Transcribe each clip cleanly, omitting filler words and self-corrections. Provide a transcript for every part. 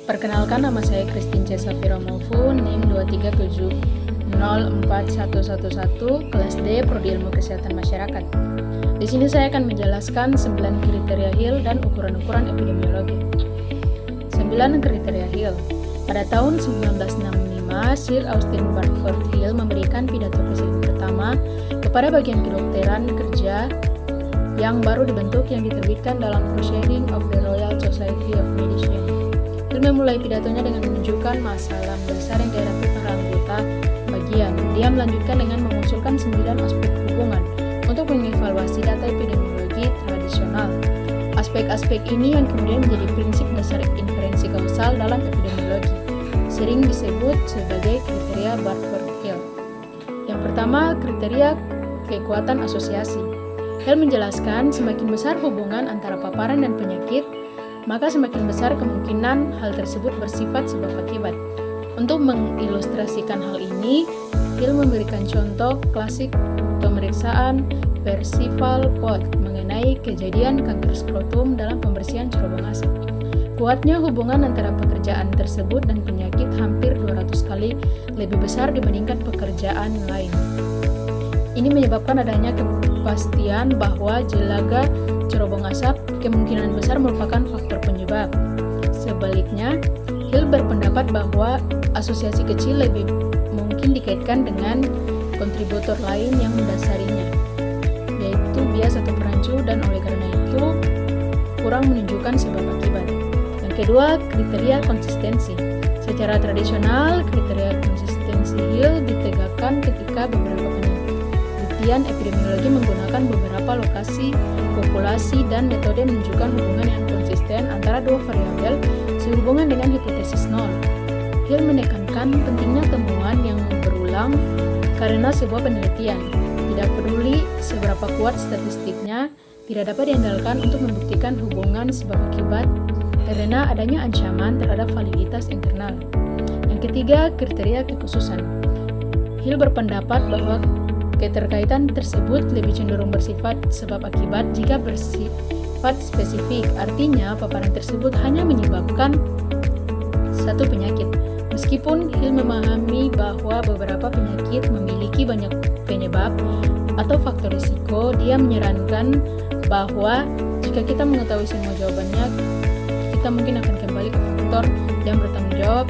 Perkenalkan, nama saya Christine C. Safira Maufu, NIM 237041111, kelas D, Prodi Ilmu Kesehatan Masyarakat. Di sini saya akan menjelaskan 9 kriteria Hill dan ukuran-ukuran epidemiologi. 9 kriteria Hill. Pada tahun 1965, Sir Austin Barford Hill memberikan pidato presiden pertama kepada bagian kedokteran kerja yang baru dibentuk yang diterbitkan dalam Proceedings of the Royal Society of Medicine. Hill memulai pidatonya dengan menunjukkan masalah dasar yang dihadapi para anggota bagian. Dia melanjutkan dengan mengusulkan 9 aspek hubungan untuk mengevaluasi data epidemiologi tradisional. Aspek-aspek ini yang kemudian menjadi prinsip dasar inferensi kausal dalam epidemiologi, sering disebut sebagai kriteria Barford-Hill. Yang pertama, kriteria kekuatan asosiasi. Hill menjelaskan semakin besar hubungan antara paparan dan penyakit, maka semakin besar kemungkinan hal tersebut bersifat sebab akibat. Untuk mengilustrasikan hal ini, Hill memberikan contoh klasik pemeriksaan Percival Pot mengenai kejadian kanker skrotum dalam pembersihan cerobong asap. Kuatnya hubungan antara pekerjaan tersebut dan penyakit hampir 200 kali lebih besar dibandingkan pekerjaan lain. Ini menyebabkan adanya kepastian bahwa jelaga cerobong asap kemungkinan besar merupakan faktor penyebab. Sebaliknya, Hill berpendapat bahwa asosiasi kecil lebih mungkin dikaitkan dengan kontributor lain yang mendasarinya, yaitu bias atau perancu, dan oleh karena itu kurang menunjukkan sebab akibat. Yang kedua, kriteria konsistensi. Secara tradisional, kriteria konsistensi Hill ditegakkan ketika beberapa penelitian epidemiologi menggunakan beberapa lokasi, populasi, dan metode menunjukkan hubungan yang konsisten antara dua variabel sehubungan dengan hipotesis nol. Hill menekankan pentingnya temuan yang berulang karena sebuah penelitian, tidak peduli seberapa kuat statistiknya, tidak dapat diandalkan untuk membuktikan hubungan sebab akibat karena adanya ancaman terhadap validitas internal. Yang ketiga, kriteria kekhususan. Hill berpendapat bahwa keterkaitan tersebut lebih cenderung bersifat sebab akibat jika bersifat spesifik, artinya paparan tersebut hanya menyebabkan satu penyakit. Meskipun Hill memahami bahwa beberapa penyakit memiliki banyak penyebab atau faktor risiko, dia menyarankan bahwa jika kita mengetahui semua jawabannya, kita mungkin akan kembali ke faktor yang bertanggung jawab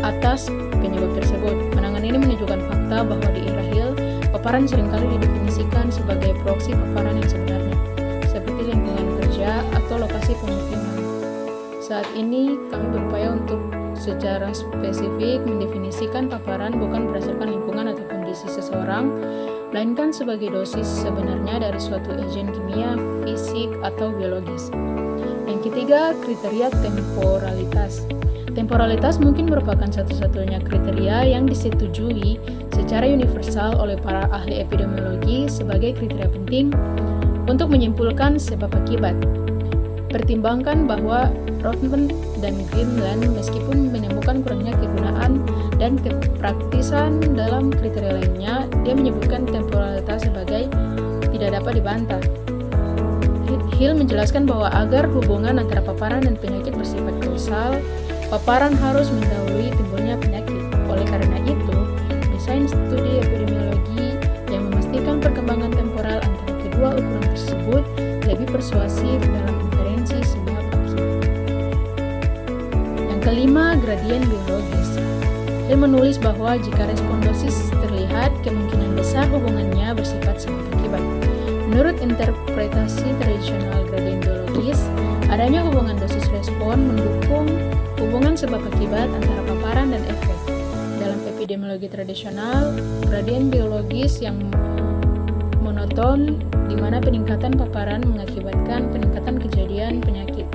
atas penyebab tersebut. Pandangan ini menunjukkan fakta bahwa di era Hill, paparan seringkali didefinisikan sebagai proksi paparan yang sebenarnya, seperti lingkungan kerja atau lokasi pemukiman. Saat ini, kami berupaya untuk secara spesifik mendefinisikan paparan bukan berdasarkan lingkungan atau kondisi seseorang, melainkan sebagai dosis sebenarnya dari suatu agen kimia, fisik, atau biologis. Yang ketiga, kriteria temporalitas. Temporalitas mungkin merupakan satu-satunya kriteria yang disetujui secara universal oleh para ahli epidemiologi sebagai kriteria penting untuk menyimpulkan sebab akibat. Pertimbangkan bahwa Rothman dan Greenland meskipun menemukan kurangnya kegunaan dan kepraktisan dalam kriteria lainnya, dia menyebutkan temporalitas sebagai tidak dapat dibantah. Hill menjelaskan bahwa agar hubungan antara paparan dan penyakit bersifat kausal, paparan harus mendahului timbulnya penyakit. Oleh karena itu, desain studi epidemiologi yang memastikan perkembangan temporal antara kedua ukuran tersebut lebih persuasif dalam inferensi sebab akibat. Yang kelima, gradien biologis. Hill menulis bahwa jika respon dosis terlihat, kemungkinan besar hubungannya bersifat sebab akibat. Menurut interpretasi tradisional gradien biologis, adanya hubungan dosis respon mendukung hubungan sebab akibat antara paparan dan efek. Dalam epidemiologi tradisional, gradien biologis yang monoton di mana peningkatan paparan mengakibatkan peningkatan kejadian penyakit.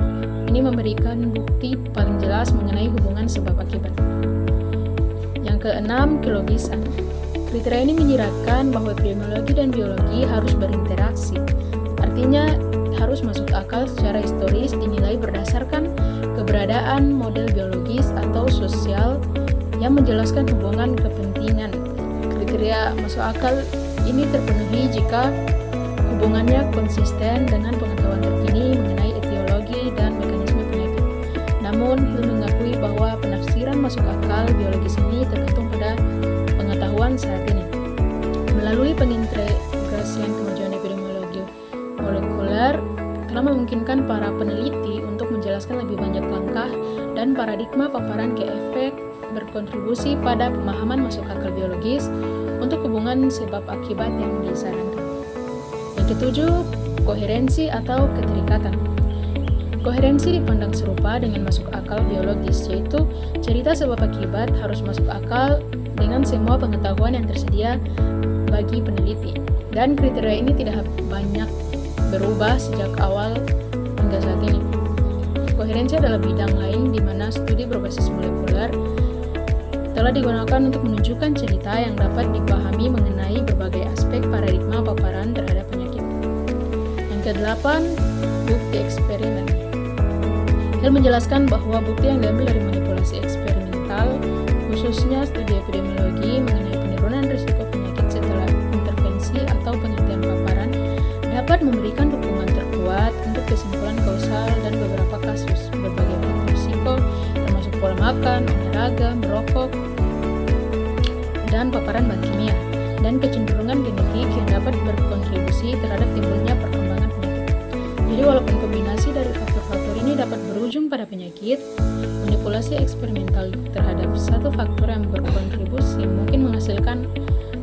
Ini memberikan bukti paling jelas mengenai hubungan sebab akibat. Yang keenam, kelogisan. Kriteria ini menyiratkan bahwa epidemiologi dan biologi harus berinteraksi. Artinya, harus masuk akal secara historis dinilai berdasarkan keberadaan model biologis atau sosial yang menjelaskan hubungan kepentingan. Kriteria masuk akal ini terpenuhi jika hubungannya konsisten dengan pengetahuan terkini mengenai etiologi dan mekanisme penyakit. Namun, Hill mengakui bahwa penafsiran masuk akal biologis ini tergantung pada pengetahuan saat ini. Melalui pengintegrasian kemajuan epidemiologi molekuler telah memungkinkan para peneliti untuk menjelaskan lebih banyak langkah dan paradigma paparan ke efek berkontribusi pada pemahaman masuk akal biologis untuk hubungan sebab akibat yang disarankan. Yang ketujuh, koherensi atau keterikatan. Koherensi dipandang serupa dengan masuk akal biologis, yaitu cerita sebab akibat harus masuk akal dengan semua pengetahuan yang tersedia bagi peneliti. Dan kriteria ini tidak banyak berubah sejak awal hingga saat ini. Koherensi adalah bidang lain di mana studi berbasis molekuler telah digunakan untuk menunjukkan cerita yang dapat dipahami mengenai berbagai aspek paradigma paparan terhadap penyakit. Yang kedelapan, bukti eksperimen. Hill menjelaskan bahwa bukti yang diambil dari manipulasi eksperimental, khususnya studi epidemiologi mengenai penurunan risiko penyakit setelah intervensi atau penelitian paparan, dapat memberikan dukungan terkuat untuk kesimpulan kausal dan beberapa kasus berbagai faktor risiko, termasuk pola makan, olahraga, merokok, dan paparan bahan kimia, dan kecenderungan genetik yang dapat berkontribusi terhadap timbulnya perkembangan penyakit. Jadi walaupun kombinasi dari faktor-faktor ini dapat berujung pada penyakit, manipulasi eksperimental terhadap satu faktor yang berkontribusi mungkin menghasilkan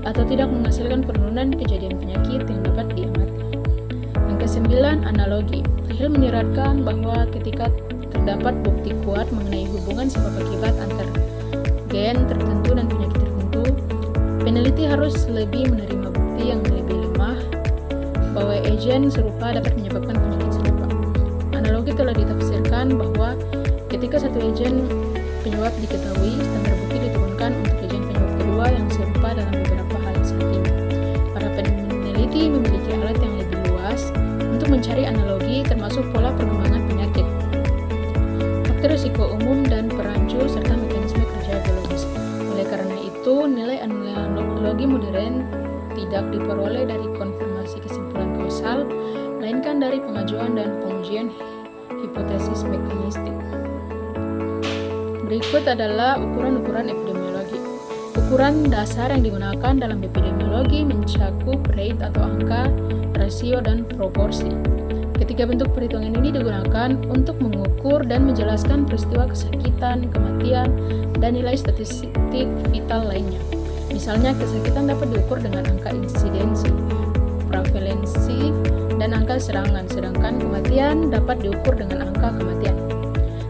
atau tidak menghasilkan penurunan kejadian penyakit yang dapat diamati. Yang kesembilan, analogi. Hill menyeratkan bahwa ketika terdapat bukti kuat mengenai hubungan sebab akibat antar gen tertentu dan penyakit tertentu, peneliti harus lebih menerima bukti yang lebih lemah bahwa agen serupa dapat menyebabkan penyakit serupa. Analogi telah ditafsirkan bahwa ketika satu agen penyebab diketahui, standar bukti diturunkan untuk agen penyebab kedua yang serupa dalam beberapa hal saat ini. Para peneliti memiliki alat yang lebih luas untuk mencari analogi termasuk pola perkembangan penyakit, faktor risiko umum dan perancu serta mekanisme kerja biologis. Oleh karena itu, nilai analogi modern tidak diperoleh dari konfirmasi kesimpulan kausal, melainkan dari pengajuan dan pengujian hipotesis mekanistik. Berikut adalah ukuran-ukuran epidemiologi. Ukuran dasar yang digunakan dalam epidemiologi mencakup rate atau angka, rasio, dan proporsi. Ketiga bentuk perhitungan ini digunakan untuk mengukur dan menjelaskan peristiwa kesakitan, kematian, dan nilai statistik vital lainnya. Misalnya, kesakitan dapat diukur dengan angka insidensi, prevalensi, dan angka serangan, sedangkan kematian dapat diukur dengan angka kematian.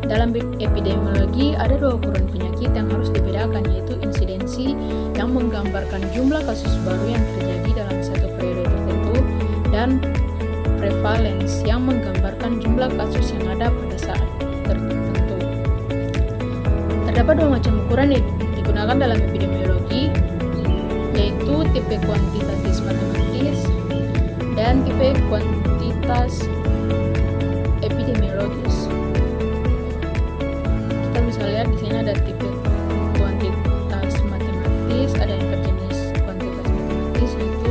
Dalam epidemiologi, ada dua ukuran penyakit yang harus dibedakan, yaitu insidensi yang menggambarkan jumlah kasus baru yang terjadi dalam satu periode tertentu, dan prevalence yang menggambarkan jumlah kasus yang ada pada saat tertentu. Terdapat dua macam ukuran yang digunakan dalam epidemiologi, yaitu tipe kuantitatif matematis dan tipe kuantitas epidemiologis. Kita bisa lihat di sini ada tipe kuantitas matematis, ada yang berjenis kuantitas matematis yaitu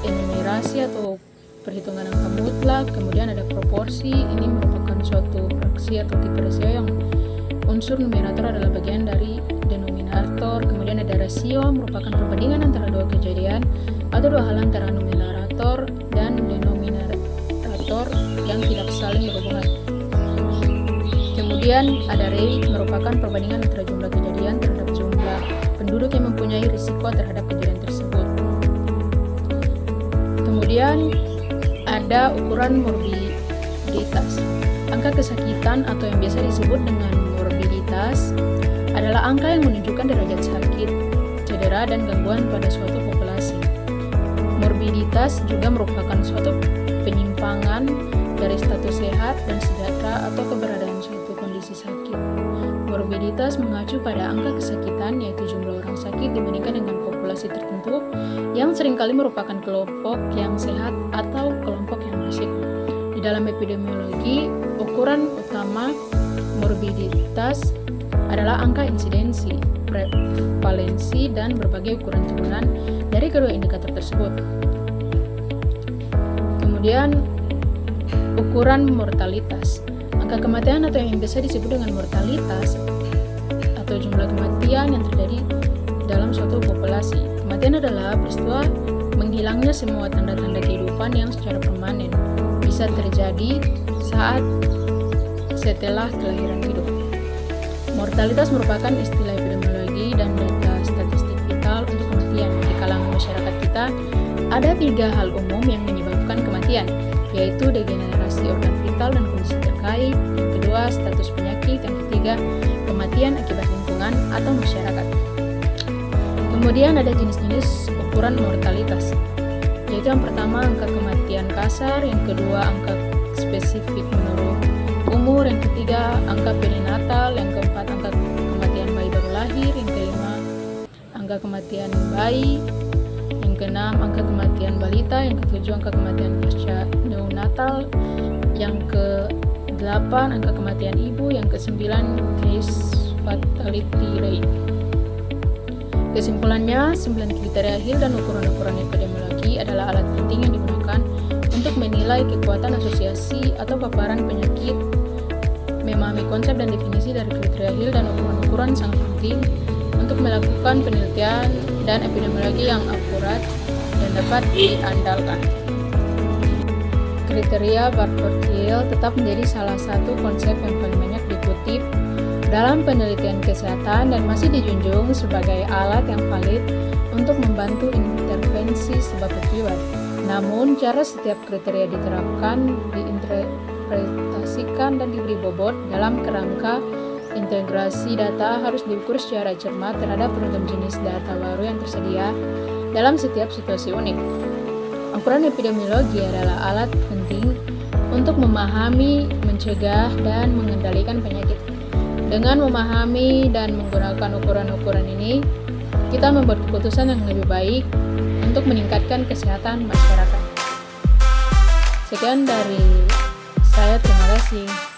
enumerasi atau perhitungan angka mutlak, kemudian ada proporsi, ini merupakan suatu fraksi atau tipe rasio yang unsur numerator adalah bagian dari denominator, kemudian ada rasio merupakan perbandingan antara dua kejadian atau dua hal antara numerator dan denominator yang tidak saling berhubungan. Kemudian ada rate merupakan perbandingan antara jumlah kejadian terhadap jumlah penduduk yang mempunyai risiko terhadap kejadian tersebut. Kemudian ada ukuran morbiditas. Angka kesakitan atau yang biasa disebut dengan morbiditas adalah angka yang menunjukkan derajat sakit, cedera, dan gangguan pada suatu populasi. Morbiditas juga merupakan suatu penyimpangan dari status sehat dan sejahtera atau keberadaan suatu kondisi sakit. Morbiditas mengacu pada angka kesakitan, yaitu jumlah orang sakit dibandingkan dengan populasi tertentu yang seringkali merupakan kelompok yang sehat atau kelompok yang berisiko. Di dalam epidemiologi, ukuran utama morbiditas adalah angka insidensi, prevalensi, dan berbagai ukuran turunan dari kedua indikator tersebut. Kemudian, ukuran mortalitas. Angka kematian atau yang biasa disebut dengan mortalitas atau jumlah kematian yang terjadi dalam suatu populasi. Kematian adalah peristiwa menghilangnya semua tanda-tanda kehidupan yang secara permanen bisa terjadi saat setelah kelahiran hidup. Mortalitas merupakan istilah epidemiologi dan data statistik vital untuk kematian. Di kalangan masyarakat kita, ada 3 hal umum yang menyebabkan kematian, yaitu degenerasi organ vital dan kondisi terkait, yang kedua status penyakit, yang ketiga kematian akibat lingkungan atau masyarakat. Kemudian ada jenis-jenis ukuran mortalitas, yaitu yang pertama angka kematian kasar, yang kedua angka spesifik menurut umur, yang ketiga angka perinatal, yang keempat angka kematian bayi baru lahir, yang kelima angka kematian bayi, yang keenam angka kematian balita, yang ketujuh angka kematian pasca neonatal, yang ke-8 angka kematian ibu, yang ke-9 case fatality rate. Kesimpulannya, 9 kriteria Hill dan ukuran-ukuran epidemiologi adalah alat penting yang digunakan untuk menilai kekuatan asosiasi atau paparan penyakit. Memahami konsep dan definisi dari kriteria Hill dan ukuran-ukuran sangat penting untuk melakukan penelitian dan epidemiologi yang akurat dan dapat diandalkan. Kriteria Barford-Hill tetap menjadi salah satu konsep yang paling banyak dikutip dalam penelitian kesehatan dan masih dijunjung sebagai alat yang valid untuk membantu intervensi sebab akibat. Namun, cara setiap kriteria diterapkan, diinterpretasikan, dan diberi bobot dalam kerangka integrasi data harus diukur secara cermat terhadap beragam jenis data baru yang tersedia dalam setiap situasi unik. Ukuran epidemiologi adalah alat penting untuk memahami, mencegah, dan mengendalikan penyakit. Dengan memahami dan menggunakan ukuran-ukuran ini, kita membuat keputusan yang lebih baik untuk meningkatkan kesehatan masyarakat. Sekian dari saya, terima kasih.